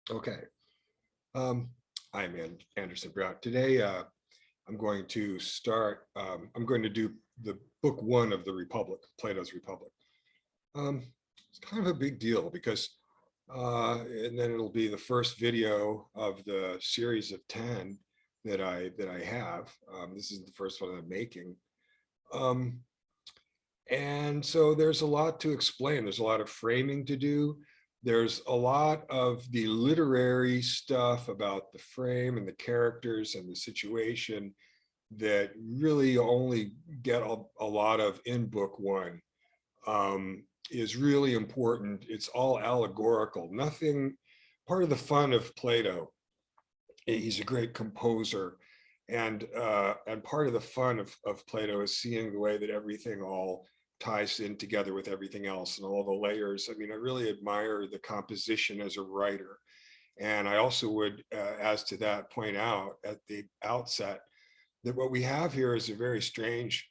Okay. Um, I'm Anderson Brown. Today, I'm going to start, I'm going to do the book one of the Republic, Plato's Republic. Um, it's kind of a big deal because, and then it'll be the first video of the series of 10 that I have. This is the first one I'm making. Um, and so there's a lot to explain. There's a lot of framing to do. There's a lot of the literary stuff about the frame and the characters and the situation that really only get a lot of in book one, is really important. It's all allegorical. Nothing, part of the fun of Plato, he's a great composer. And part of the fun of Plato is seeing the way that everything all ties in together with everything else and all the layers. I mean, I really admire the composition as a writer. And I also would, as to that, point out at the outset that what we have here is a very strange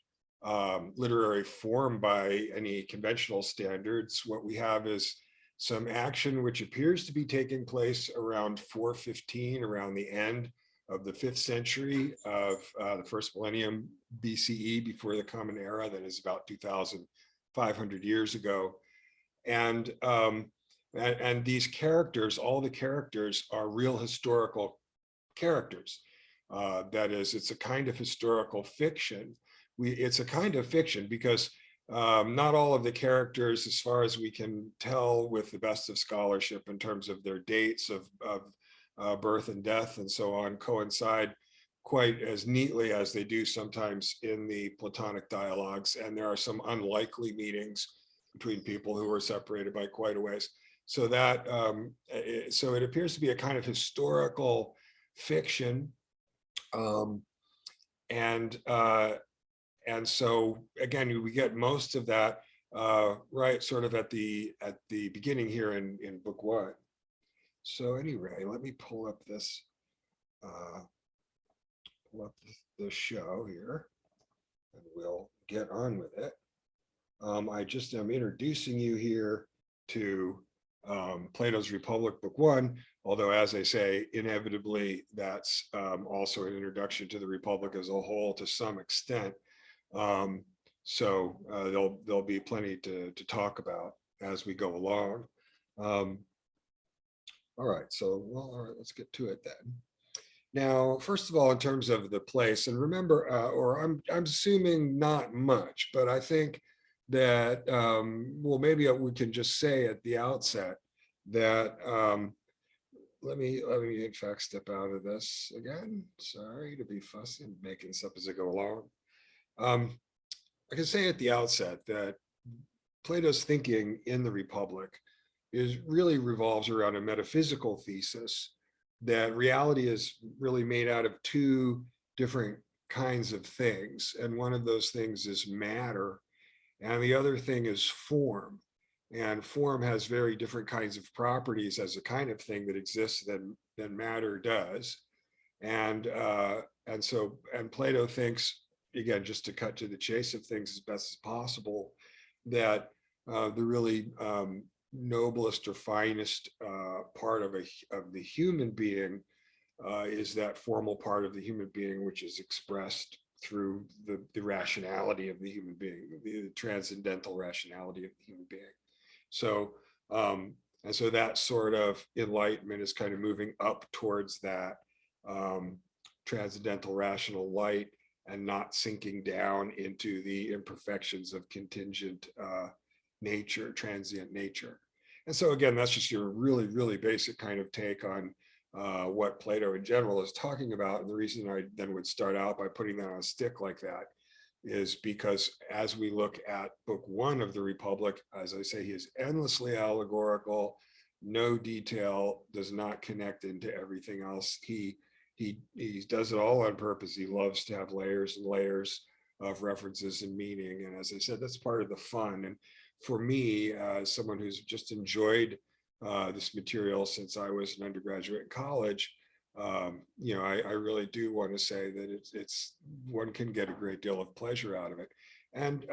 literary form by any conventional standards. What we have is some action which appears to be taking place around 415, around the end of the 5th century of the first millennium BCE, before the Common Era, that is about 2,500 years ago. And, and these characters, all the characters are real historical characters. That is, it's a kind of historical fiction. It's a kind of fiction because not all of the characters, as far as we can tell with the best of scholarship in terms of their dates of birth and death and so on, coincide quite as neatly as they do sometimes in the Platonic dialogues. And there are some unlikely meetings between people who are separated by quite a ways. So that, so it appears to be a kind of historical fiction, um, and so again, we get most of that right sort of at the beginning here in book one. So anyway, let me pull up this uh, the show here, and we'll get on with it. I just am introducing you here to Plato's Republic, Book One, although, as I say, inevitably, that's also an introduction to the Republic as a whole to some extent. So there'll be plenty to talk about as we go along. All right, so, well, all right, let's get to it then. Now, first of all, in terms of the place, and remember, or I'm assuming not much, but I think that, well, maybe we can just say at the outset that, let me in fact step out of this again. Sorry to be fussy and making this up as I go along. I can say at the outset that Plato's thinking in the Republic is really revolves around a metaphysical thesis that reality is really made out of two different kinds of things. And one of those things is matter, and the other thing is form. And form has very different kinds of properties as a kind of thing that exists than matter does. And Plato thinks, again, just to cut to the chase of things as best as possible, that the really noblest or finest part of the human being is that formal part of the human being, which is expressed through the rationality of the human being, the transcendental rationality of the human being. So, and so that sort of enlightenment is kind of moving up towards that transcendental rational light, and not sinking down into the imperfections of contingent nature, transient nature. And so again, that's just your really, really basic kind of take on what Plato in general is talking about. And the reason I then would start out by putting that on a stick like that is because as we look at book one of the Republic, as I say, he is endlessly allegorical, no detail, does not connect into everything else. He does it all on purpose. He loves to have layers and layers of references and meaning. And as I said, that's part of the fun. And for me, someone who's just enjoyed this material since I was an undergraduate in college, you know, I really do want to say that it's one can get a great deal of pleasure out of it. And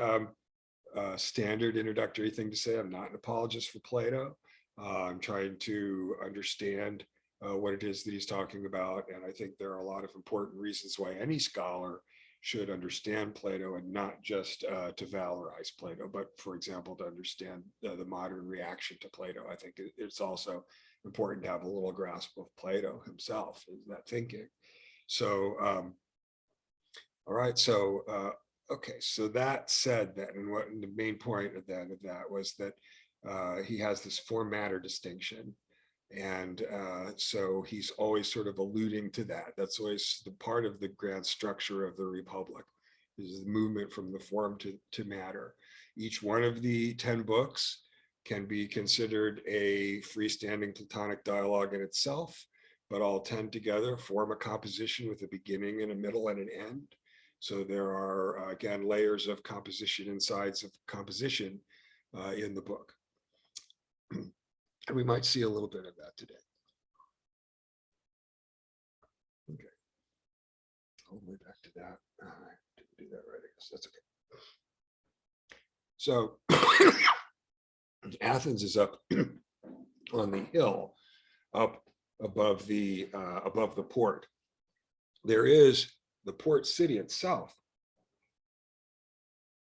standard introductory thing to say, I'm not an apologist for Plato. I'm trying to understand what it is that he's talking about. And I think there are a lot of important reasons why any scholar should understand Plato, and not just to valorize Plato, but for example, to understand the modern reaction to Plato. I think it's also important to have a little grasp of Plato himself, that thinking. So, all right, so okay, so that said, then, and what the main point of that was that he has this form matter distinction, and so he's always sort of alluding to that. That's always the part of the grand structure of the Republic, is the movement from the form to matter. Each one of the 10 books can be considered a freestanding Platonic dialogue in itself, but all 10 together form a composition with a beginning and a middle and an end. So there are, again, layers of composition and sides of composition in the book. And we might see a little bit of that today. Okay. All the way back to that. I didn't do that right, I guess. That's okay. So Athens is up on the hill, up above the port. There is the port city itself,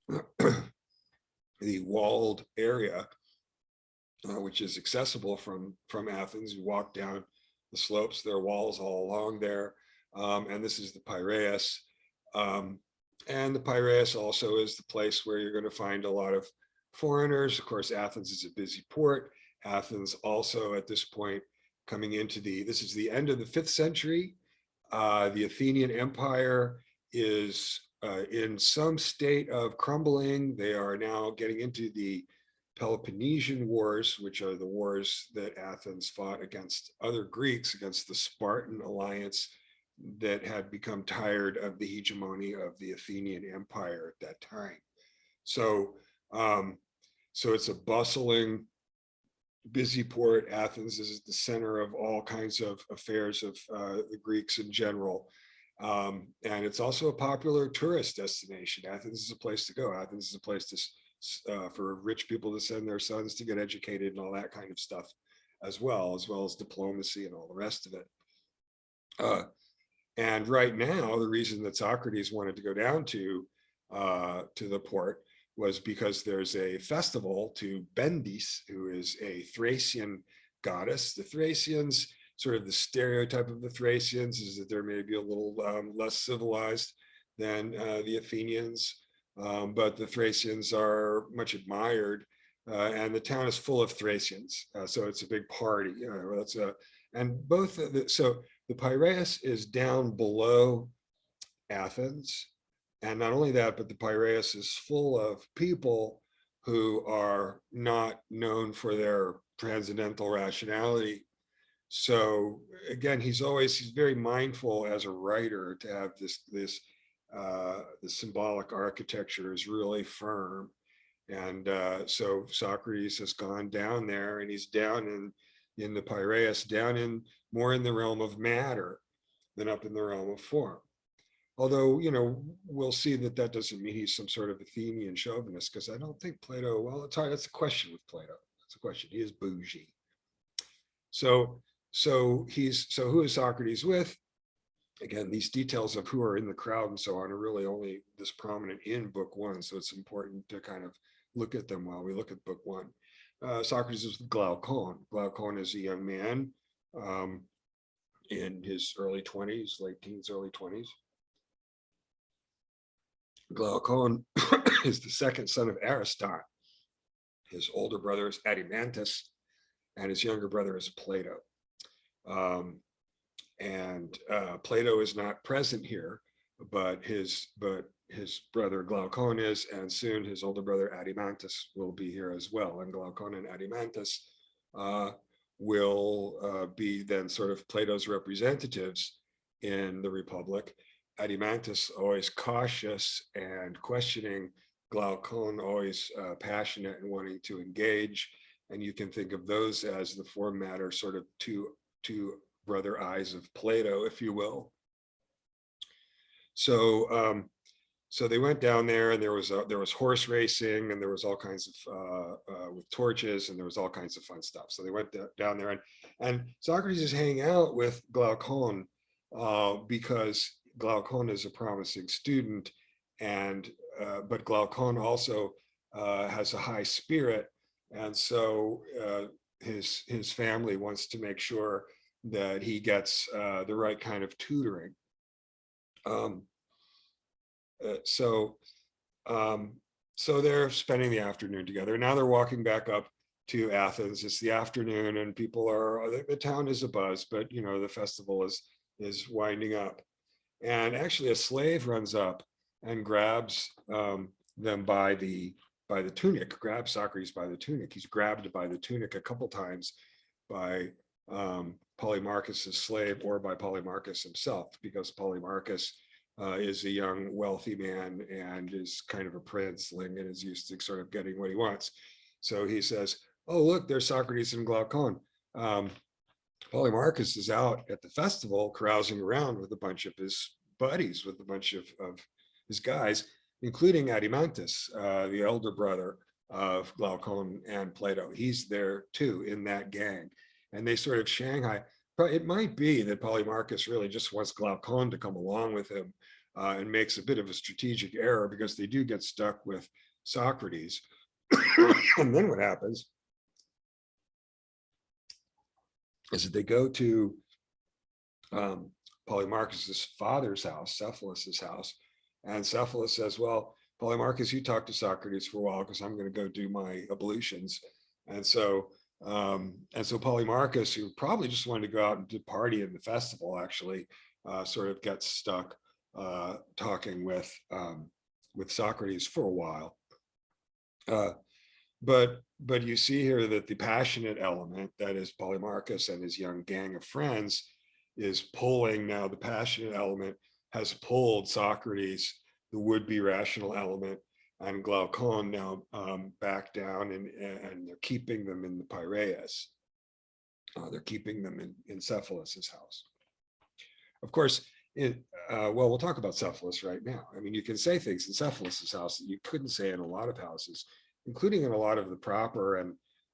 the walled area, which is accessible from Athens. You walk down the slopes, there are walls all along there, and this is the Piraeus. And the Piraeus also is the place where you're going to find a lot of foreigners. Of course, Athens is a busy port. Athens also at this point coming into this is the end of the 5th century. The Athenian Empire is in some state of crumbling. They are now getting into the Peloponnesian Wars, which are the wars that Athens fought against other Greeks, against the Spartan alliance that had become tired of the hegemony of the Athenian Empire at that time. So, so it's a bustling, busy port. Athens is the center of all kinds of affairs of the Greeks in general. And it's also a popular tourist destination. Athens is a place to go. Athens is a place for rich people to send their sons to get educated and all that kind of stuff as well as diplomacy and all the rest of it. And right now, the reason that Socrates wanted to go down to the port was because there's a festival to Bendis, who is a Thracian goddess. The Thracians, sort of the stereotype of the Thracians is that they're maybe a little less civilized than the Athenians, but the Thracians are much admired, and the town is full of Thracians, so it's a big party. So the Piraeus is down below Athens. And not only that, but the Piraeus is full of people who are not known for their transcendental rationality. So again, he's very mindful as a writer to have the symbolic architecture is really firm. And so Socrates has gone down there, and he's down in the Piraeus, more in the realm of matter than up in the realm of form. Although, we'll see that doesn't mean he's some sort of Athenian chauvinist, because I don't think Plato, well, it's hard. That's a question with Plato. That's a question. He is bougie. So who is Socrates with? Again, these details of who are in the crowd and so on are really only this prominent in book 1. So it's important to kind of look at them while we look at book 1. Socrates is with Glaucon. Glaucon is a young man in his early 20s, late teens, early 20s. Glaucon is the second son of Aristotle. His older brother is Adimantus, and his younger brother is Plato. Plato is not present here, but his brother Glaucon is, and soon his older brother Adimantus will be here as well. And Glaucon and Adimantus will be then sort of Plato's representatives in the Republic. Adimantus always cautious and questioning, Glaucon always passionate and wanting to engage. And you can think of those as the form matter, sort of two brother eyes of Plato, if you will. So So they went down there, and there was horse racing, and there was all kinds of with torches, and there was all kinds of fun stuff. So they went down there, and Socrates is hanging out with Glaucon because Glaucon is a promising student, and but Glaucon also has a high spirit, and so his family wants to make sure that he gets the right kind of tutoring. Um, uh, so um, so they're spending the afternoon together. Now they're walking back up to Athens. It's the afternoon, and people are the town is abuzz, but you know the festival is winding up. And actually, a slave runs up and grabs them by the tunic, grabs Socrates by the tunic. He's grabbed by the tunic a couple times by Polymarchus's slave or by Polymarchus himself, because Polymarchus is a young, wealthy man and is kind of a princeling and is used to sort of getting what he wants. So he says, "Oh, look, there's Socrates and Glaucon. Polymarchus is out at the festival carousing around with a bunch of his buddies, with a bunch of his guys, including Adimantus, the elder brother of Glaucon and Plato. He's there too in that gang." And they sort of Shanghai. It might be that Polymarchus really just wants Glaucon to come along with him and makes a bit of a strategic error, because they do get stuck with Socrates. And then what happens is that they go to Polymarchus's father's house, Cephalus's house, and Cephalus says, "Well, Polymarchus, you talk to Socrates for a while, because I'm going to go do my ablutions." And so Polymarchus, who probably just wanted to go out and do party in the festival, actually sort of gets stuck talking with Socrates for a while. But you see here that the passionate element, that is Polymarchus and his young gang of friends, is pulling now. The passionate element has pulled Socrates, the would-be rational element, and Glaucon now back down, and they're keeping them in the Piraeus. They're keeping them in Cephalus's house. Of course, well, we'll talk about Cephalus right now. I mean, you can say things in Cephalus's house that you couldn't say in a lot of houses, including in a lot of the proper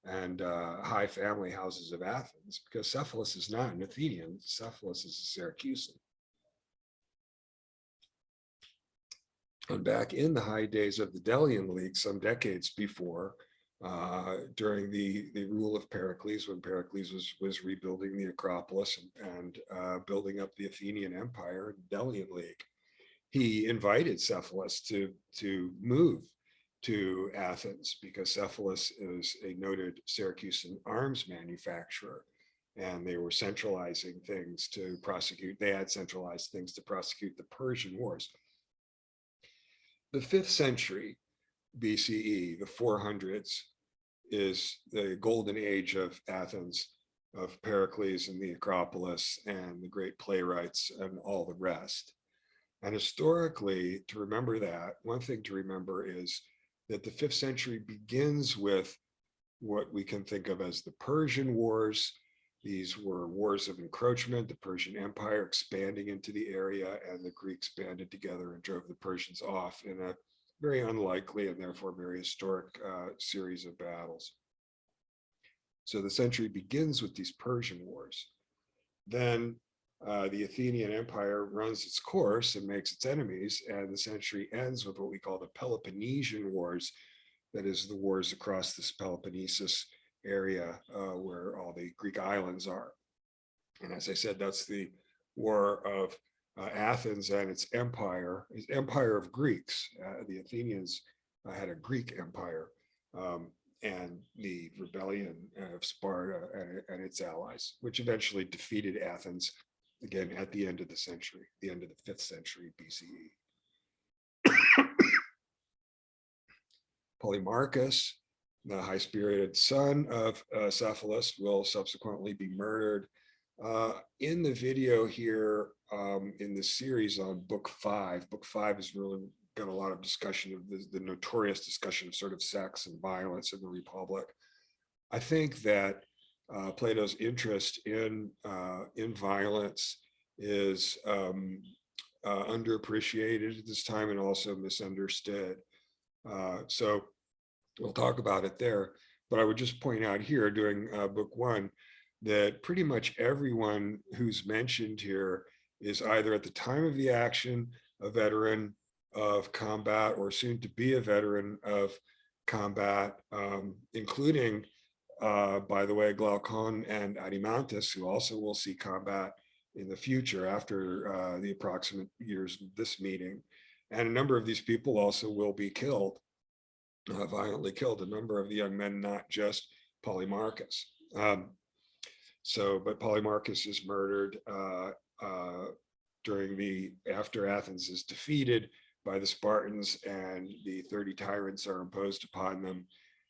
and high family houses of Athens, because Cephalus is not an Athenian. Cephalus is a Syracusan. And back in the high days of the Delian League, some decades before, during the rule of Pericles, when Pericles was rebuilding the Acropolis and building up the Athenian Empire, the Delian League, he invited Cephalus to move to Athens, because Cephalus is a noted Syracusan arms manufacturer, and they were centralizing things to prosecute. They had centralized things to prosecute the Persian Wars. The 5th century BCE, the 400s, is the golden age of Athens, of Pericles and the Acropolis and the great playwrights and all the rest. And historically, to remember that, one thing to remember is that the 5th century begins with what we can think of as the Persian Wars. These were wars of encroachment, the Persian Empire expanding into the area, and the Greeks banded together and drove the Persians off in a very unlikely and therefore very historic series of battles. So the century begins with these Persian Wars. Then the Athenian Empire runs its course and makes its enemies, and the century ends with what we call the Peloponnesian Wars, that is, the wars across this Peloponnesus area where all the Greek islands are. And as I said, that's the war of Athens and its empire of Greeks. The Athenians had a Greek empire, and the rebellion of Sparta and its allies, which eventually defeated Athens, again, at the end of the century, the end of the 5th century BCE. Polymarchus, the high-spirited son of Cephalus, will subsequently be murdered. In the video here, in the series on book 5 has really got a lot of discussion of the notorious discussion of sort of sex and violence in the Republic. I think that Plato's interest in violence is underappreciated at this time and also misunderstood. So we'll talk about it there. But I would just point out here during book one that pretty much everyone who's mentioned here is either at the time of the action a veteran of combat or soon to be a veteran of combat, including, by the way, Glaucon and Adimantus, who also will see combat in the future after the approximate years of this meeting. And a number of these people also will be killed, violently killed, a number of the young men, not just Polymarchus. But Polymarchus is murdered after Athens is defeated by the Spartans and the 30 tyrants are imposed upon them.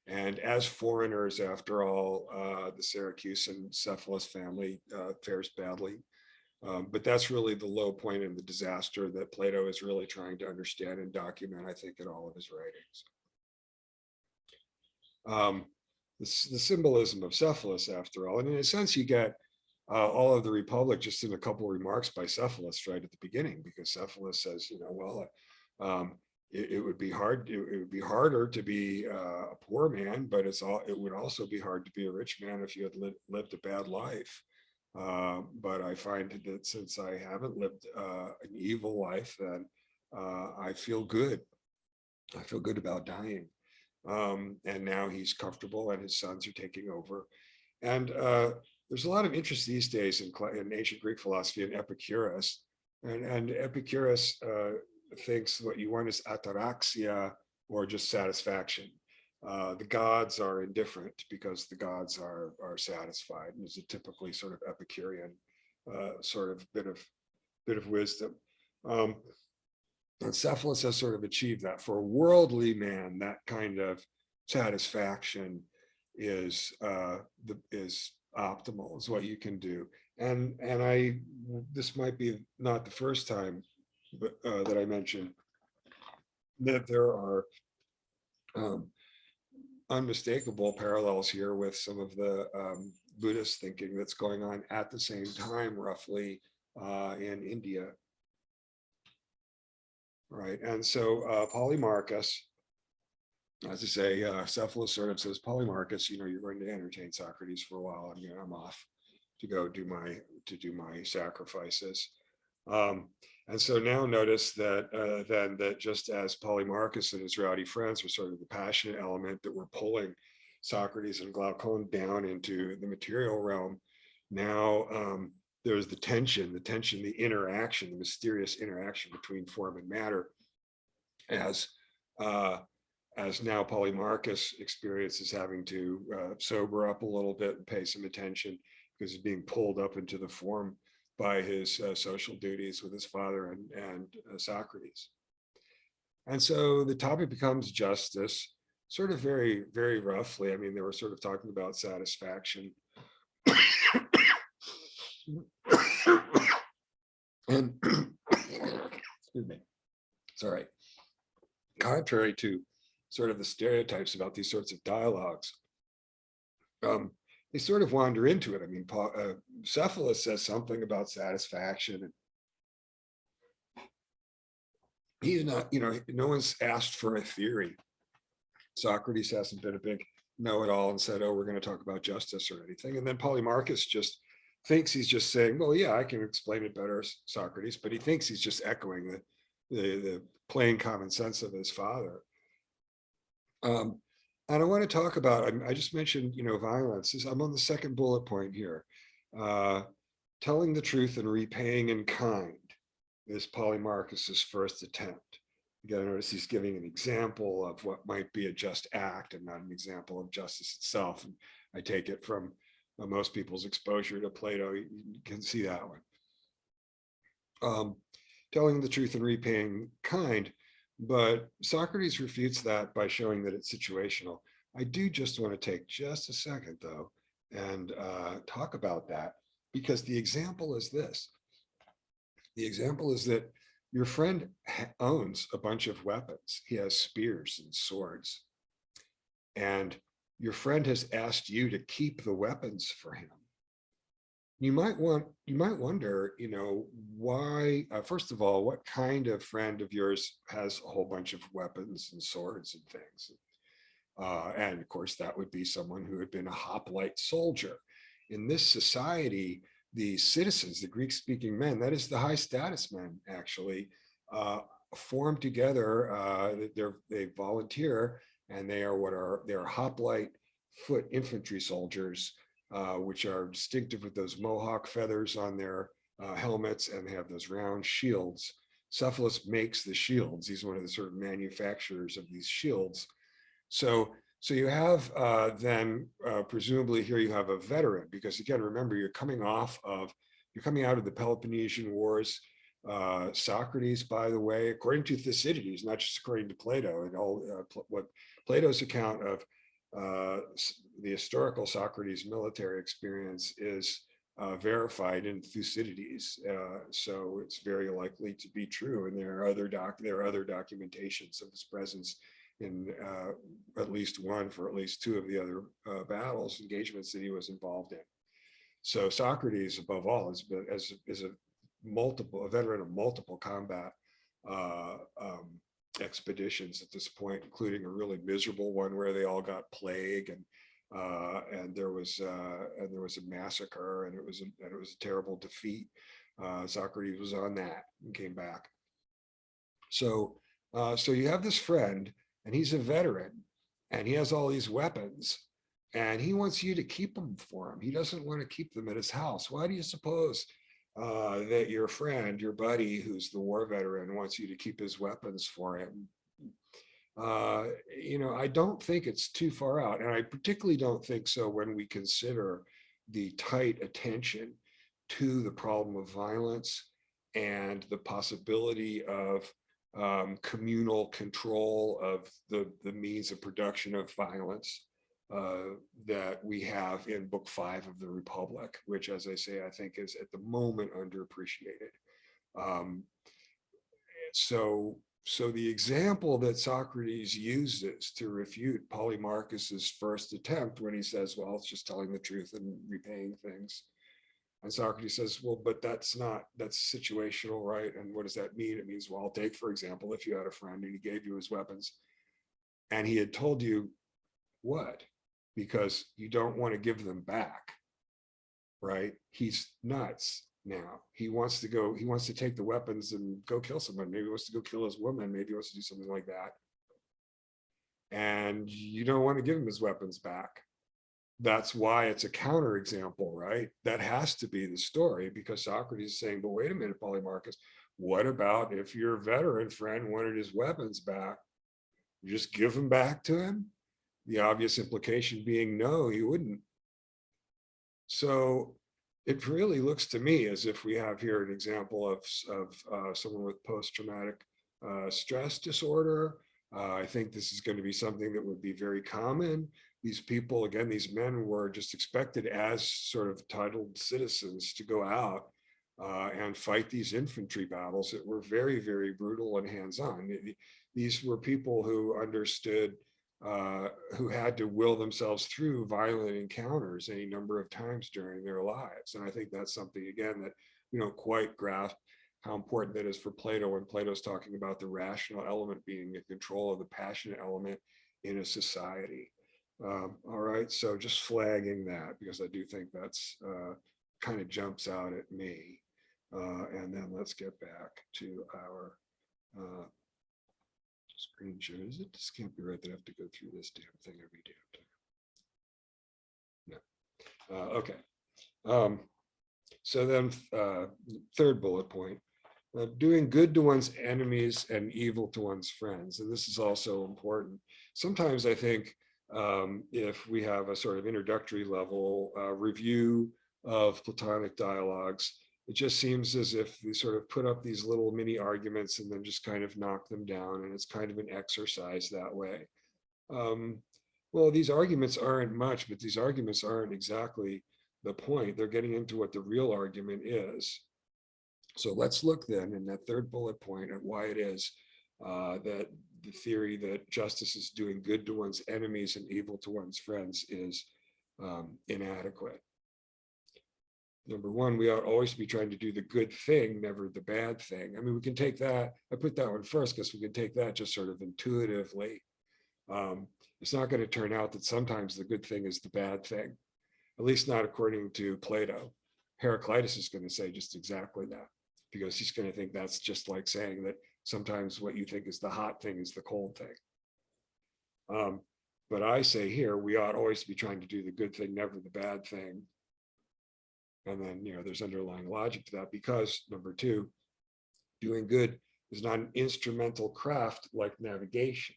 And as foreigners, after all, the Syracusan Cephalus family fares badly. But that's really the low point in the disaster that Plato is really trying to understand and document, I think, in all of his writings. The symbolism of Cephalus, after all, and in a sense, you get all of the Republic just in a couple of remarks by Cephalus right at the beginning, because Cephalus says, it would be hard. It would be harder to be a poor man, but it would also be hard to be a rich man if you had lived a bad life. But I find that since I haven't lived an evil life, then I feel good. I feel good about dying. And now he's comfortable and his sons are taking over. And there's a lot of interest these days in ancient Greek philosophy and Epicurus. And Epicurus thinks what you want is ataraxia, or just satisfaction. The gods are indifferent because the gods are satisfied. And there's a typically sort of Epicurean sort of bit of wisdom. And Cephalus has sort of achieved that. For a worldly man, that kind of satisfaction is optimal, is what you can do. And this might be not the first time that I mentioned that there are unmistakable parallels here with some of the Buddhist thinking that's going on at the same time, roughly, in India. Right, and so Polymarchus, as I say, Cephalus sort of says, Polymarchus, you're going to entertain Socrates for a while. I'm off to go do my sacrifices. And so now notice that that just as Polymarchus and his rowdy friends were sort of the passionate element that were pulling Socrates and Glaucon down into the material realm, now there's the tension, the interaction, the mysterious interaction between form and matter, as now Polymarchus experiences having to sober up a little bit and pay some attention because he's being pulled up into the form by his social duties with his father and Socrates. And so the topic becomes justice, sort of very, very roughly. I mean, they were sort of talking about satisfaction. And excuse me, sorry. Contrary to sort of the stereotypes about these sorts of dialogues, they sort of wander into it. I mean, Cephalus says something about satisfaction, and he's not, no one's asked for a theory. Socrates hasn't been a big know-it-all and said, oh, we're going to talk about justice or anything. And then Polymarchus just thinks he's just saying, well, yeah, I can explain it better, Socrates, but he thinks he's just echoing the plain common sense of his father. And I want to talk about, I just mentioned, violence. I'm on the second bullet point here. Telling the truth and repaying in kind is Polymarchus's first attempt. You got to notice he's giving an example of what might be a just act and not an example of justice itself. And I take it from most people's exposure to Plato, you can see that one. Telling the truth and repaying kind, but Socrates refutes that by showing that it's situational. I do just want to take just a second, though, and talk about that, because the example is this. The example is that your friend owns a bunch of weapons. He has spears and swords. And your friend has asked you to keep the weapons for him. you might wonder, why, first of all, what kind of friend of yours has a whole bunch of weapons and swords and things? And of course, that would be someone who had been a hoplite soldier. In this society, the citizens, the Greek-speaking men, that is the high status men, actually, uh, form together. They volunteer, and they're hoplite foot infantry soldiers, which are distinctive with those mohawk feathers on their helmets, and they have those round shields. Cephalus makes the shields. He's one of the sort of manufacturers of these shields. So you have then presumably here you have a veteran, because again, remember, you're coming out of the Peloponnesian Wars. Socrates, by the way, according to Thucydides, not just according to Plato, and all what Plato's account of the historical Socrates military experience is verified in Thucydides, so it's very likely to be true. And there are other documentations of his presence in at least one, for at least two of the other engagements that he was involved in. So Socrates, above all, is a veteran of multiple combat expeditions at this point, including a really miserable one where they all got plague, and there was a massacre, and it was a terrible defeat. Socrates was on that and came back. So you have this friend, and he's a veteran, and he has all these weapons, and he wants you to keep them for him. He doesn't want to keep them at his house. Why do you suppose that your friend, your buddy, who's the war veteran, wants you to keep his weapons for him? I don't think it's too far out, and I particularly don't think so when we consider the tight attention to the problem of violence and the possibility of communal control of the means of production of violence that we have in Book 5 of the Republic, which, as I say, I think is at the moment underappreciated. So the example that Socrates uses to refute Polemarchus's first attempt, when he says, well, it's just telling the truth and repaying things. And Socrates says, well, but that's situational, right? And what does that mean? It means, well, take, for example, if you had a friend and he gave you his weapons and he had told you what? Because you don't want to give them back, right? He's nuts now. He wants to take the weapons and go kill someone. Maybe he wants to go kill his woman. Maybe he wants to do something like that. And you don't want to give him his weapons back. That's why it's a counterexample, right? That has to be the story, because Socrates is saying, but wait a minute, Polemarchus, what about if your veteran friend wanted his weapons back? You just give them back to him? The obvious implication being, no, you wouldn't. So it really looks to me as if we have here an example of someone with post-traumatic stress disorder. I think this is going to be something that would be very common. These people, again, these men were just expected as sort of titled citizens to go out and fight these infantry battles that were very, very brutal and hands-on. These were people who understood, who had to will themselves through violent encounters any number of times during their lives. And I think that's something, again, that we don't quite grasp how important that is for Plato, when Plato's talking about the rational element being in control of the passionate element in a society. All right, so just flagging that, because I do think that's kind of jumps out at me. And then let's get back to our screen share. Is it? This can't be right that I have to go through this damn thing every damn time. No. Okay. So then third bullet point, doing good to one's enemies and evil to one's friends. And this is also important. Sometimes I think if we have a sort of introductory level review of Platonic dialogues, it just seems as if we sort of put up these little mini arguments and then just kind of knock them down. And it's kind of an exercise that way. Well, these arguments aren't much, but these arguments aren't exactly the point. They're getting into what the real argument is. So let's look then in that third bullet point at why it is that the theory that justice is doing good to one's enemies and evil to one's friends is inadequate. Number one, we ought always be trying to do the good thing, never the bad thing. I mean, we can take that, I put that one first because we can take that just sort of intuitively. It's not going to turn out that sometimes the good thing is the bad thing, at least not according to Plato. Heraclitus is going to say just exactly that, because he's going to think that's just like saying that sometimes what you think is the hot thing is the cold thing. But I say here, we ought always be trying to do the good thing, never the bad thing. And then, there's underlying logic to that, because number two, doing good is not an instrumental craft like navigation.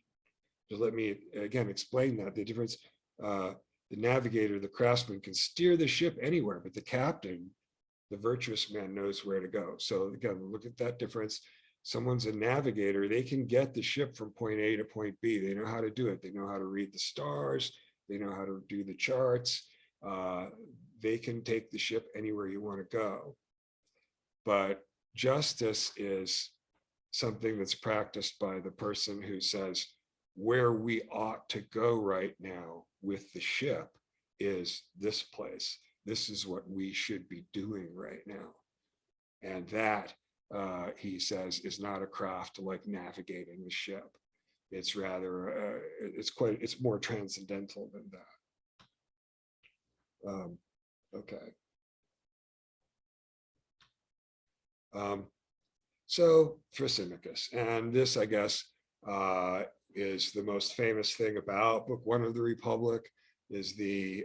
Just let me again explain that. The difference, the navigator, the craftsman can steer the ship anywhere, but the captain, the virtuous man, knows where to go. So again, look at that difference. Someone's a navigator, they can get the ship from point A to point B. They know how to do it. They know how to read the stars. They know how to do the charts. They can take the ship anywhere you want to go. But justice is something that's practiced by the person who says, where we ought to go right now with the ship is this place. This is what we should be doing right now. And that, he says, is not a craft like navigating the ship. It's rather, it's more transcendental than that. Okay. So Thrasymachus, and this, I guess, is the most famous thing about Book One of the Republic, is the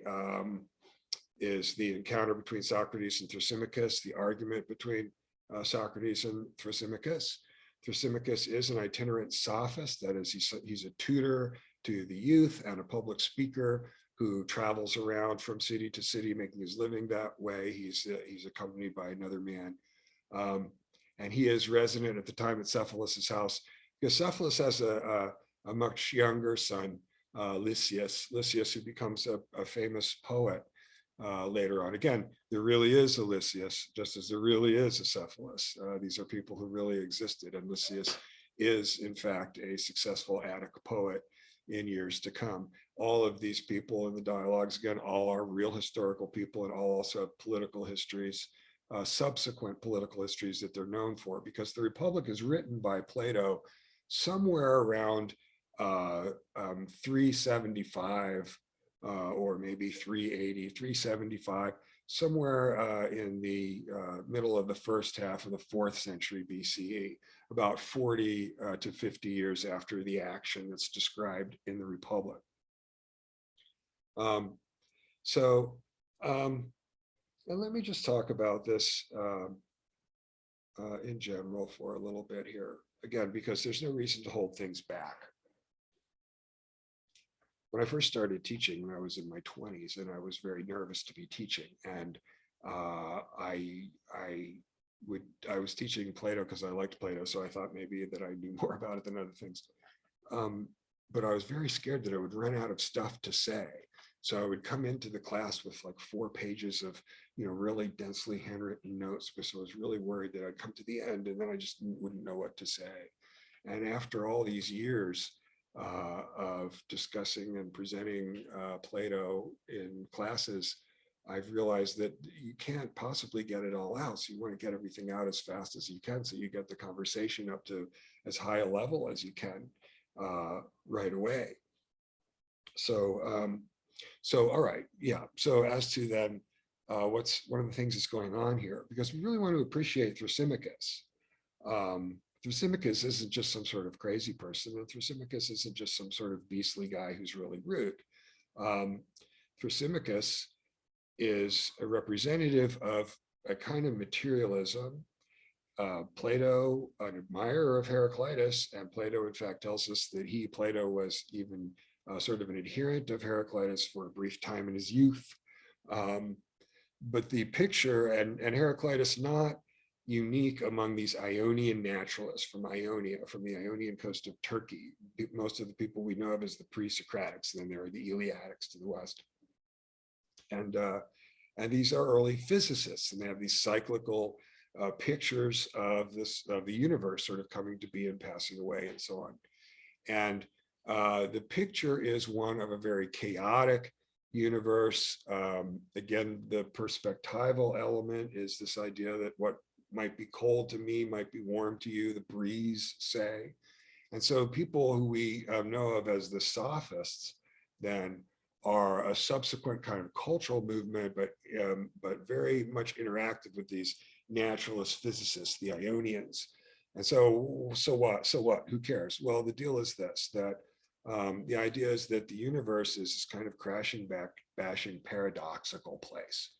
encounter between Socrates and Thrasymachus, the argument between Socrates and Thrasymachus. Thrasymachus is an itinerant sophist, that is, he's a tutor to the youth and a public speaker who travels around from city to city, making his living that way. He's accompanied by another man. And he is resident at the time at Cephalus's house, because Cephalus has a much younger son, Lysias, who becomes a famous poet later on. Again, there really is a Lysias, just as there really is a Cephalus. These are people who really existed, and Lysias is, in fact, a successful Attic poet in years to come. All of these people in the dialogues, again, all are real historical people, and all also have political histories, subsequent political histories that they're known for, because the Republic is written by Plato somewhere around 375 or maybe 380, 375, somewhere in the middle of the first half of the 4th century BCE, about 40 to 50 years after the action that's described in the Republic. And let me just talk about this in general for a little bit here, again, because there's no reason to hold things back. When I first started teaching, when I was in my 20s, and I was very nervous to be teaching, and I was teaching Plato because I liked Plato, so I thought maybe that I knew more about it than other things. But I was very scared that I would run out of stuff to say. So I would come into the class with like 4 pages of, really densely handwritten notes, because I was really worried that I'd come to the end and then I just wouldn't know what to say. And after all these years of discussing and presenting Plato in classes, I've realized that you can't possibly get it all out. So you want to get everything out as fast as you can, so you get the conversation up to as high a level as you can right away. So, all right, yeah. So as to then, what's one of the things that's going on here, because we really want to appreciate Thrasymachus. Thrasymachus isn't just some sort of crazy person, and Thrasymachus isn't just some sort of beastly guy who's really rude. Thrasymachus is a representative of a kind of materialism. Plato, an admirer of Heraclitus, and Plato, in fact, tells us that Plato was even sort of an adherent of Heraclitus for a brief time in his youth. But the picture, and Heraclitus not unique among these Ionian naturalists from Ionia, from the Ionian coast of Turkey. Most of the people we know of as the pre-Socratics, then there are the Eleatics to the west. And these are early physicists, and they have these cyclical pictures of the universe sort of coming to be and passing away and so on. And the picture is one of a very chaotic, universe. Again, the perspectival element is this idea that what might be cold to me might be warm to you, the breeze, say. And so people who we know of as the sophists then are a subsequent kind of cultural movement, but very much interactive with these naturalist physicists, the Ionians. And so what? So what? Who cares? Well, the deal is this, that the idea is that the universe is this kind of crashing, bashing, paradoxical place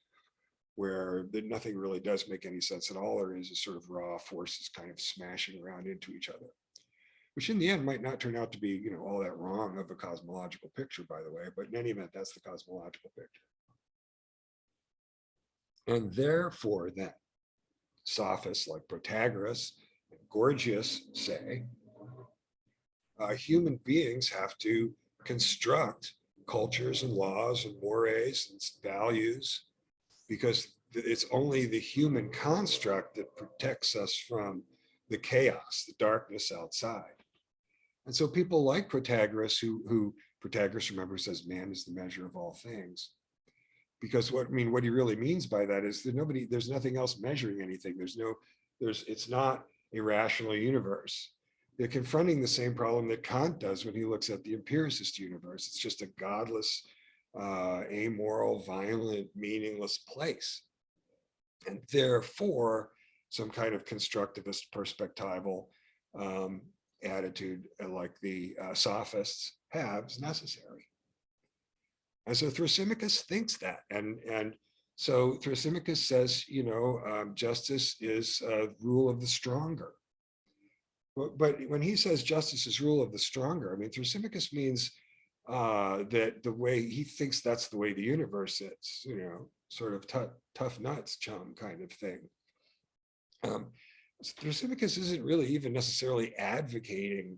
where nothing really does make any sense at all. There is sort of raw forces kind of smashing around into each other, which in the end might not turn out to be, all that wrong of a cosmological picture, by the way, but in any event, that's the cosmological picture. And therefore, then, sophists like Protagoras and Gorgias say, human beings have to construct cultures and laws and mores and values, because it's only the human construct that protects us from the chaos, the darkness outside. And so people like Protagoras, who Protagoras, remember, says man is the measure of all things. Because what he really means by that is that there's nothing else measuring anything. It's not a rational universe. They're confronting the same problem that Kant does when he looks at the empiricist universe. It's just a godless, amoral, violent, meaningless place. And therefore, some kind of constructivist perspectival attitude like the sophists have is necessary. And so Thrasymachus thinks that. And so Thrasymachus says, justice is rule of the stronger. But when he says justice is rule of the stronger, Thrasymachus means that the way he thinks that's the way the universe is, sort of tough nuts, chum kind of thing. Thrasymachus isn't really even necessarily advocating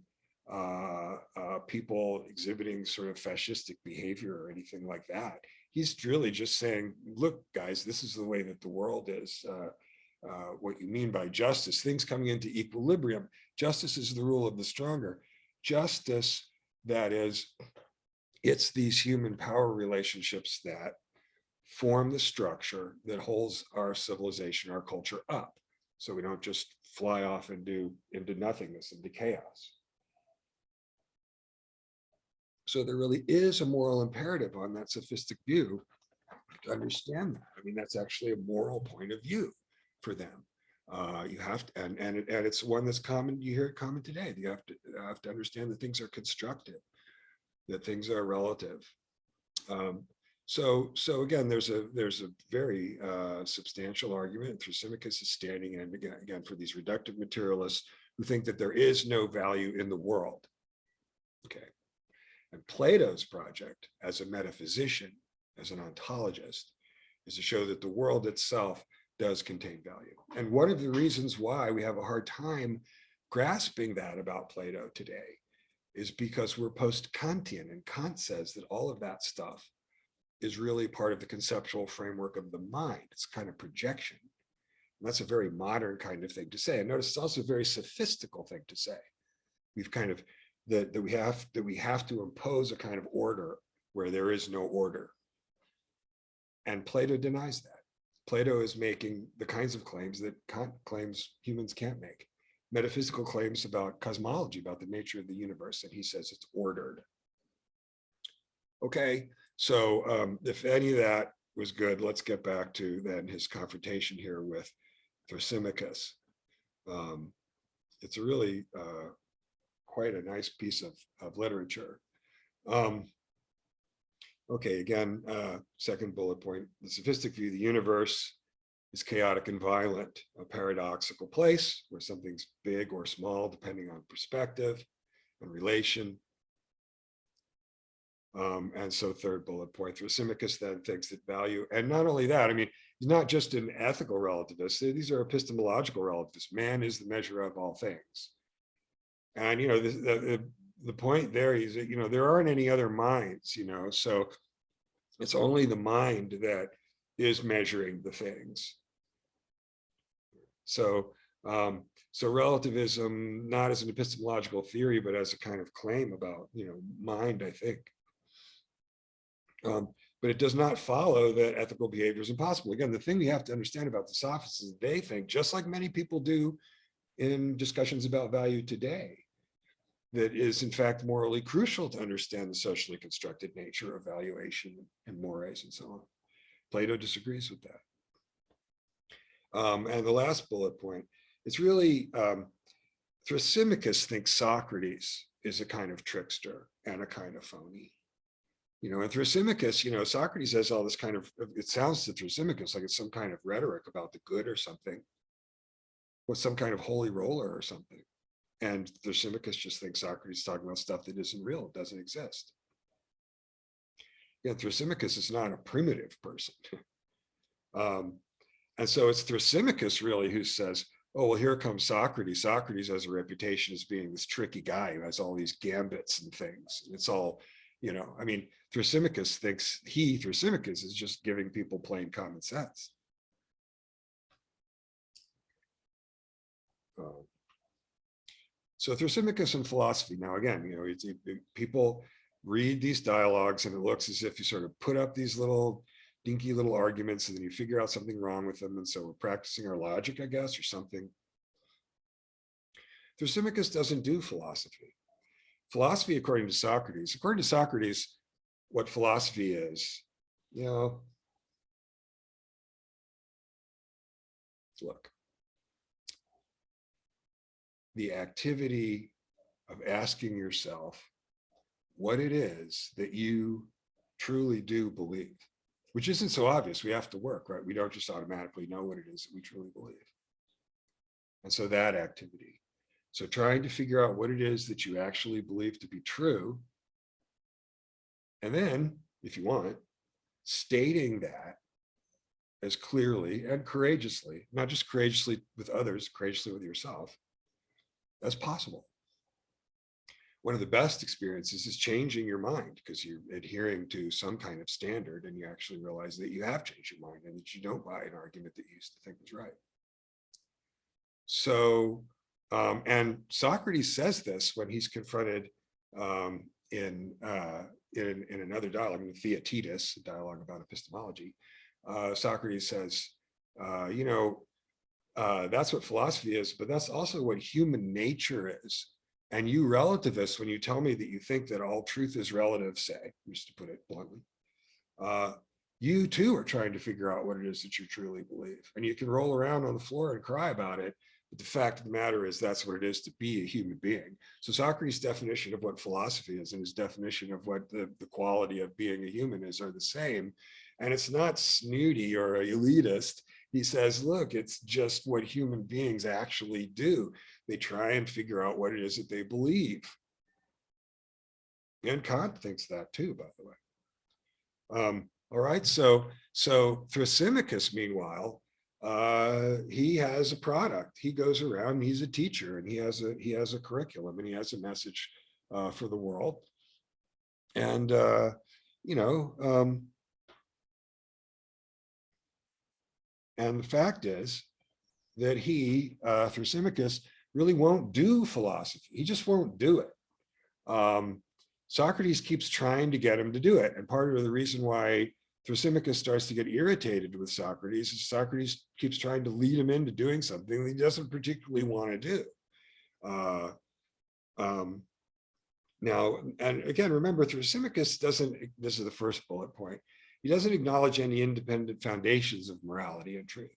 people exhibiting sort of fascistic behavior or anything like that. He's really just saying, look, guys, this is the way that the world is. What you mean by justice, things coming into equilibrium. Justice is the rule of the stronger. Justice, that is, it's these human power relationships that form the structure that holds our civilization, our culture up. So we don't just fly off into nothingness, into chaos. So there really is a moral imperative on that sophistic view to understand that. That's actually a moral point of view for them. You have to, and it's one that's common. You hear it common today. You have to understand that things are constructive, that things are relative. So again, there's a very substantial argument. Thrasymachus is standing in again for these reductive materialists who think that there is no value in the world. Okay, and Plato's project as a metaphysician, as an ontologist, is to show that the world itself does contain value. And one of the reasons why we have a hard time grasping that about Plato today is because we're post-Kantian, and Kant says that all of that stuff is really part of the conceptual framework of the mind. It's kind of projection. And that's a very modern kind of thing to say. And notice it's also a very sophistical thing to say. We've kind of that we have to impose a kind of order where there is no order. And Plato denies that. Plato is making the kinds of claims that Kant claims humans can't make. Metaphysical claims about cosmology, about the nature of the universe, and he says it's ordered. Okay, so if any of that was good, let's get back to then his confrontation here with Thrasymachus. It's a really quite a nice piece of literature. Okay, again, second bullet point, the sophistic view of the universe is chaotic and violent, a paradoxical place where something's big or small, depending on perspective and relation. And so third bullet point, Thrasymachus then thinks that value, and not only that, he's not just an ethical relativist, these are epistemological relativists. Man is the measure of all things. And, the point there is that, there aren't any other minds, so it's only the mind that is measuring the things. So, so relativism, not as an epistemological theory, but as a kind of claim about, mind, I think. but it does not follow that ethical behavior is impossible. Again, the thing we have to understand about the sophists is they think, just like many people do in discussions about value today, that is in fact morally crucial to understand the socially constructed nature of valuation and mores and so on. Plato disagrees with that. And the last bullet point, it's really, Thrasymachus thinks Socrates is a kind of trickster and a kind of phony. And Thrasymachus, Socrates has all this kind of, it sounds to Thrasymachus like it's some kind of rhetoric about the good or something, with some kind of holy roller or something. And Thrasymachus just thinks Socrates is talking about stuff that isn't real, doesn't exist. Thrasymachus is not a primitive person. And so it's Thrasymachus really who says, oh, well, here comes Socrates. Socrates has a reputation as being this tricky guy who has all these gambits and things. And it's all, Thrasymachus thinks Thrasymachus is just giving people plain common sense. So Thrasymachus and philosophy. Now, again, people read these dialogues and it looks as if you sort of put up these little dinky little arguments and then you figure out something wrong with them. And so we're practicing our logic, I guess, or something. Thrasymachus doesn't do philosophy. Philosophy, according to Socrates, what philosophy is, look, the activity of asking yourself what it is that you truly do believe, which isn't so obvious. We have to work, right? We don't just automatically know what it is that we truly believe. And so that activity. So trying to figure out what it is that you actually believe to be true. And then, if you want, stating that as clearly and courageously, not just courageously with others, courageously with yourself, as possible. One of the best experiences is changing your mind because you're adhering to some kind of standard and you actually realize that you have changed your mind and that you don't buy an argument that you used to think was right. So, and Socrates says this when he's confronted in another dialogue, in Theaetetus, a dialogue about epistemology. Socrates says, that's what philosophy is, but that's also what human nature is. And you relativists, when you tell me that you think that all truth is relative, say, just to put it bluntly, you too are trying to figure out what it is that you truly believe. And you can roll around on the floor and cry about it, but the fact of the matter is that's what it is to be a human being. So Socrates' definition of what philosophy is and his definition of what the quality of being a human is are the same. And it's not snooty or elitist. He says, look, it's just what human beings actually do. They try and figure out what it is that they believe. And Kant thinks that too, by the way. All right, so Thrasymachus, meanwhile, he has a product. He goes around, he's a teacher, and he has a curriculum, and he has a message for the world. And and the fact is that Thrasymachus, really won't do philosophy. He just won't do it. Socrates keeps trying to get him to do it. And part of the reason why Thrasymachus starts to get irritated with Socrates is Socrates keeps trying to lead him into doing something that he doesn't particularly want to do. Now, and again, remember, Thrasymachus doesn't, this is the first bullet point, he doesn't acknowledge any independent foundations of morality and truth.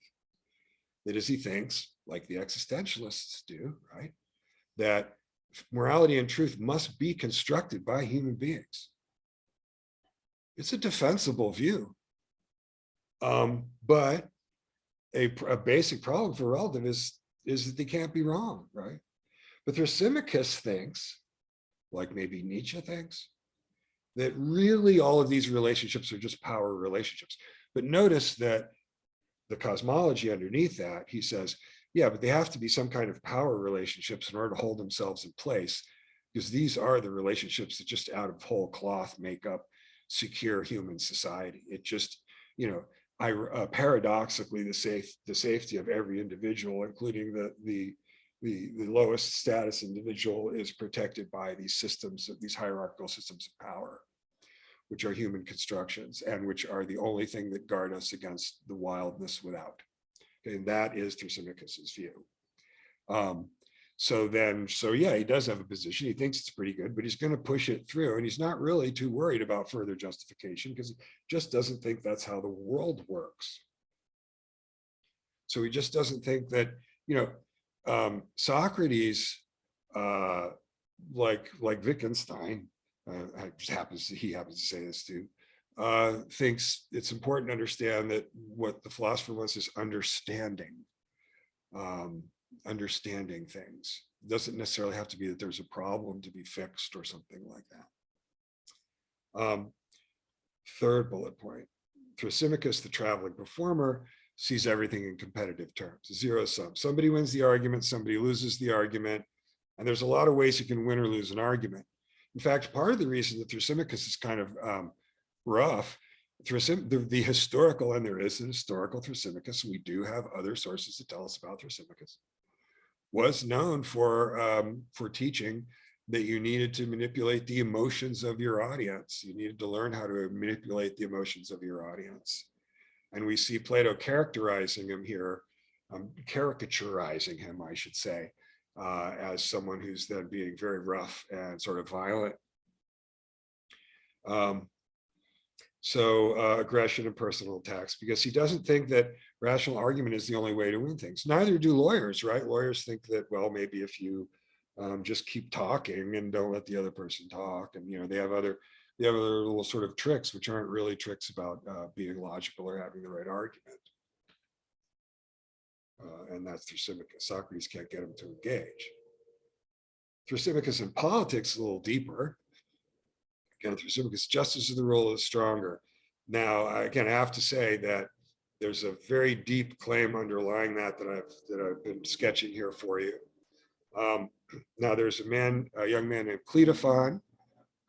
That is, he thinks, like the existentialists do, right, that morality and truth must be constructed by human beings. It's a defensible view. But a basic problem for relativists is that they can't be wrong, right? But Thrasymachus thinks, like maybe Nietzsche thinks, that really all of these relationships are just power relationships. But notice that the cosmology underneath that, he says, yeah, but they have to be some kind of power relationships in order to hold themselves in place, because these are the relationships that just out of whole cloth make up secure human society. It just, paradoxically, the safety of every individual, including the lowest status individual, is protected by these systems, these hierarchical systems of power. which are human constructions and which are the only thing that guard us against the wildness without. Okay, and that is Thrasymachus's view. So yeah, he does have a position. He thinks it's pretty good, but he's going to push it through. And he's not really too worried about further justification because he just doesn't think that's how the world works. So he just doesn't think that, Socrates, like Wittgenstein, he happens to say this too, thinks it's important to understand that what the philosopher wants is understanding. Understanding things. It doesn't necessarily have to be that there's a problem to be fixed or something like that. Third bullet point, Thrasymachus, the traveling performer, sees everything in competitive terms, zero sum. Somebody wins the argument, somebody loses the argument, and there's a lot of ways you can win or lose an argument. In fact, part of the reason that Thrasymachus is kind of rough, the historical, and there is an historical Thrasymachus, we do have other sources that tell us about Thrasymachus, was known for teaching that you needed to manipulate the emotions of your audience. You needed to learn how to manipulate the emotions of your audience. And we see Plato characterizing him here, caricaturizing him, I should say, as someone who's then being very rough and sort of violent. Aggression and personal attacks, because he doesn't think that rational argument is the only way to win things. Neither do lawyers, right? Lawyers think that, well, maybe if you just keep talking and don't let the other person talk, and they have other little sort of tricks, which aren't really tricks about being logical or having the right argument. And that's Thrasymachus. Socrates can't get him to engage. Thrasymachus in politics a little deeper. Again, Thrasymachus, justice is the role of the stronger. Now, I have to say that there's a very deep claim underlying that I've been sketching here for you. Now, there's a young man named Cleitophon,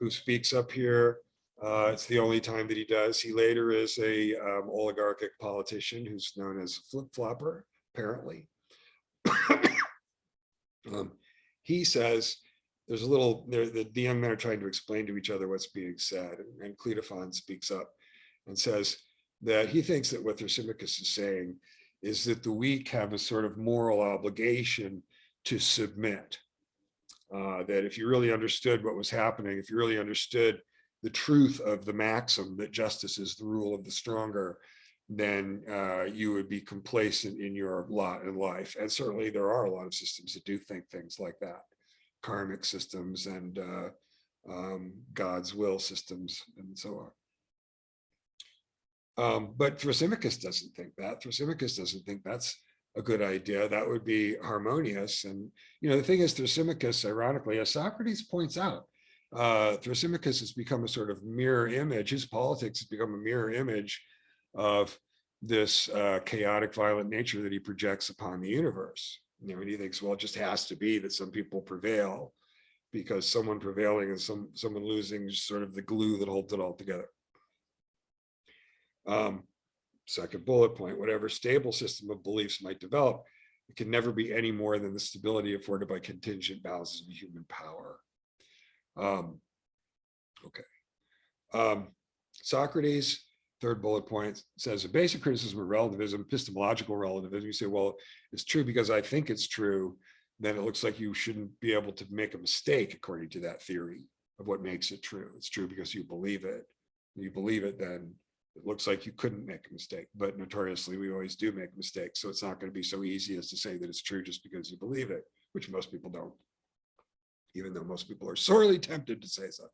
who speaks up here. It's the only time that he does. He later is a oligarchic politician who's known as a flip-flopper, apparently. He says, there's the young men are trying to explain to each other what's being said, and Cleitophon speaks up and says that he thinks that what Thrasymachus is saying is that the weak have a sort of moral obligation to submit. That if you really understood what was happening, if you really understood the truth of the maxim that justice is the rule of the stronger, then you would be complacent in your lot in life. And certainly there are a lot of systems that do think things like that, karmic systems and God's will systems and so on. But Thrasymachus doesn't think that. Thrasymachus doesn't think that's a good idea. That would be harmonious. And the thing is, Thrasymachus, ironically, as Socrates points out, Thrasymachus has become a sort of mirror image. His politics has become a mirror image of this chaotic, violent nature that he projects upon the universe. And he thinks, well, it just has to be that some people prevail, because someone prevailing and someone losing is sort of the glue that holds it all together. Second bullet point, whatever stable system of beliefs might develop, it can never be any more than the stability afforded by contingent balances of human power. Socrates, third bullet point, says a basic criticism of relativism, epistemological relativism. You say, well, it's true because I think it's true. Then it looks like you shouldn't be able to make a mistake according to that theory of what makes it true. It's true because you believe it. When you believe it, then it looks like you couldn't make a mistake, but notoriously we always do make mistakes. So it's not going to be so easy as to say that it's true just because you believe it, which most people don't, even though most people are sorely tempted to say so.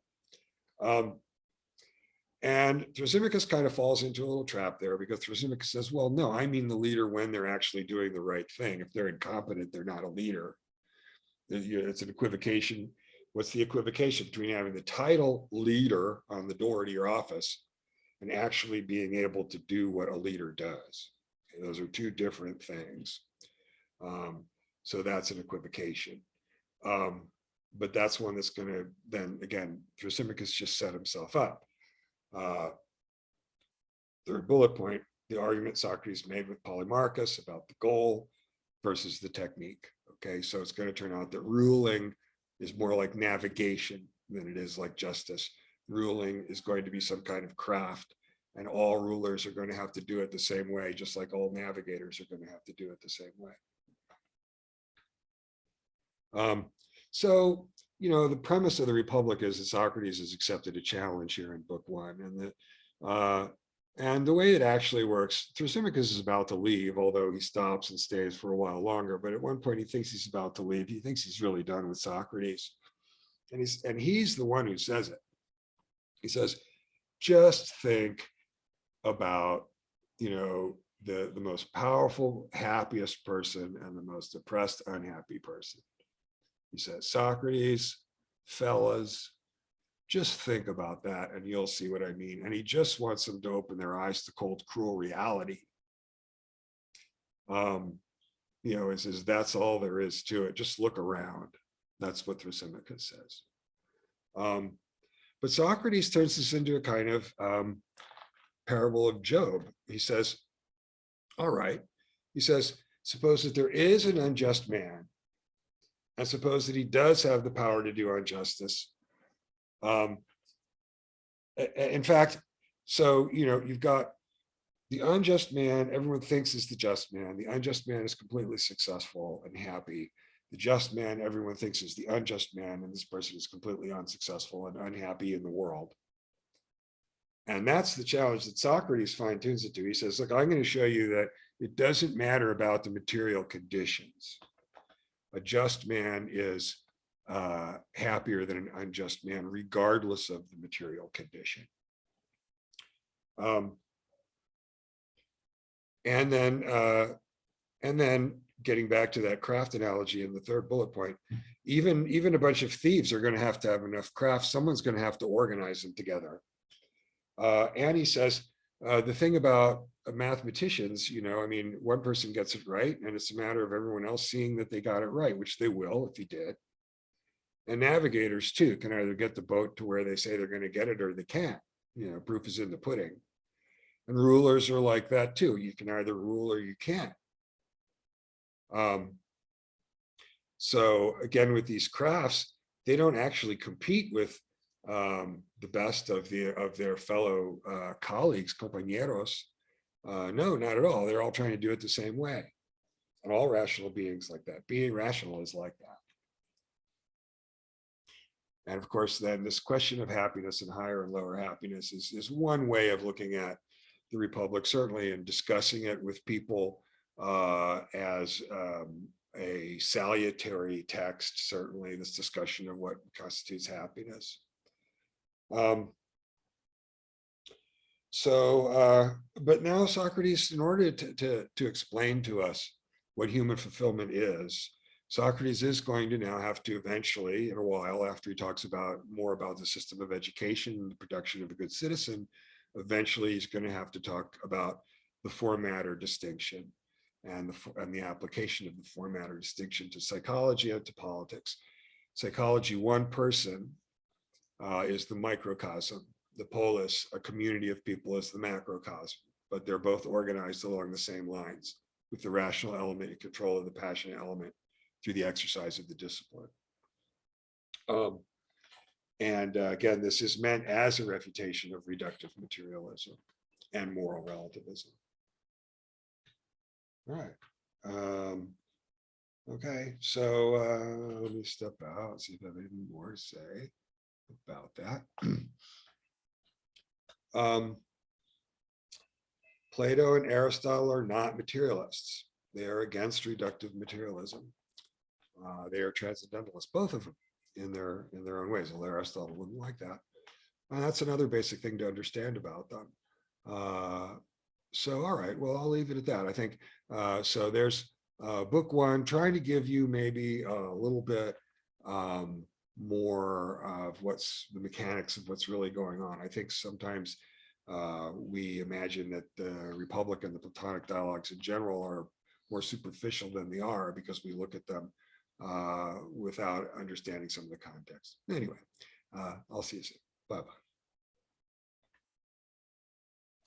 And Thrasymachus kind of falls into a little trap there, because Thrasymachus says, well, no, I mean the leader when they're actually doing the right thing. If they're incompetent, they're not a leader. It's an equivocation. What's the equivocation between having the title leader on the door to your office and actually being able to do what a leader does? Okay, those are two different things. So that's an equivocation. But that's one that's going to then, again, Thrasymachus just set himself up. Third bullet point, the argument Socrates made with Polemarchus about the goal versus the technique. Okay, so it's going to turn out that ruling is more like navigation than it is like justice. ruling is going to be some kind of craft, and all rulers are going to have to do it the same way, just like all navigators are going to have to do it the same way. So, the premise of the Republic is that Socrates has accepted a challenge here in book one, and the way it actually works, Thrasymachus is about to leave, although he stops and stays for a while longer. But at one point, he thinks he's about to leave. He thinks he's really done with Socrates, and he's the one who says it. He says, "Just think about, the most powerful, happiest person and the most depressed, unhappy person." He says, "Socrates, fellas, just think about that and you'll see what I mean." And he just wants them to open their eyes to cold, cruel reality. He says, that's all there is to it. Just look around. That's what Thrasymachus says. But Socrates turns this into a kind of parable of Job. He says, all right, he says, suppose that there is an unjust man, and suppose that he does have the power to do injustice. In fact, so, you've got the unjust man, everyone thinks is the just man. The unjust man is completely successful and happy. The just man, everyone thinks is the unjust man, and this person is completely unsuccessful and unhappy in the world. And that's the challenge that Socrates fine tunes it to. He says, look, I'm going to show you that it doesn't matter about the material conditions. A just man is happier than an unjust man, regardless of the material condition. And then getting back to that craft analogy in the third bullet point, even a bunch of thieves are going to have enough crafts. Someone's going to have to organize them together. And he says, the thing about mathematicians, one person gets it right, and it's a matter of everyone else seeing that they got it right, which they will if he did. And navigators too can either get the boat to where they say they're going to get it or they can't. Proof is in the pudding. And rulers are like that too. You can either rule or you can't. So again, with these crafts, they don't actually compete with the best of their fellow colleagues, compañeros. No, not at all. They're all trying to do it the same way. And all rational beings like that. Being rational is like that. And of course, then this question of happiness and higher and lower happiness is one way of looking at the Republic, certainly, and discussing it with people as a salutary text, certainly, this discussion of what constitutes happiness. But now Socrates, in order to explain to us what human fulfillment is, Socrates is going to now have to eventually, in a while, after he talks more about the system of education and the production of a good citizen, eventually he's going to have to talk about the form-matter distinction and the application of the form-matter distinction to psychology and to politics. Psychology, one person is the microcosm. The polis, a community of people, is the macrocosm, but they're both organized along the same lines, with the rational element in control of the passionate element through the exercise of the discipline. Again, this is meant as a refutation of reductive materialism and moral relativism. All right. Okay, so let me step out, see if I have anything more to say about that. Plato and Aristotle are not materialists. They are against reductive materialism. They are transcendentalists, both of them, in their own ways. Although Aristotle wouldn't like that. And that's another basic thing to understand about them. So, all right, well, I'll leave it at that. I think, so there's book one, trying to give you maybe a little bit more of what's the mechanics of what's really going on. I think sometimes we imagine that the Republic and the Platonic dialogues in general are more superficial than they are because we look at them without understanding some of the context. Anyway, I'll see you soon. Bye-bye.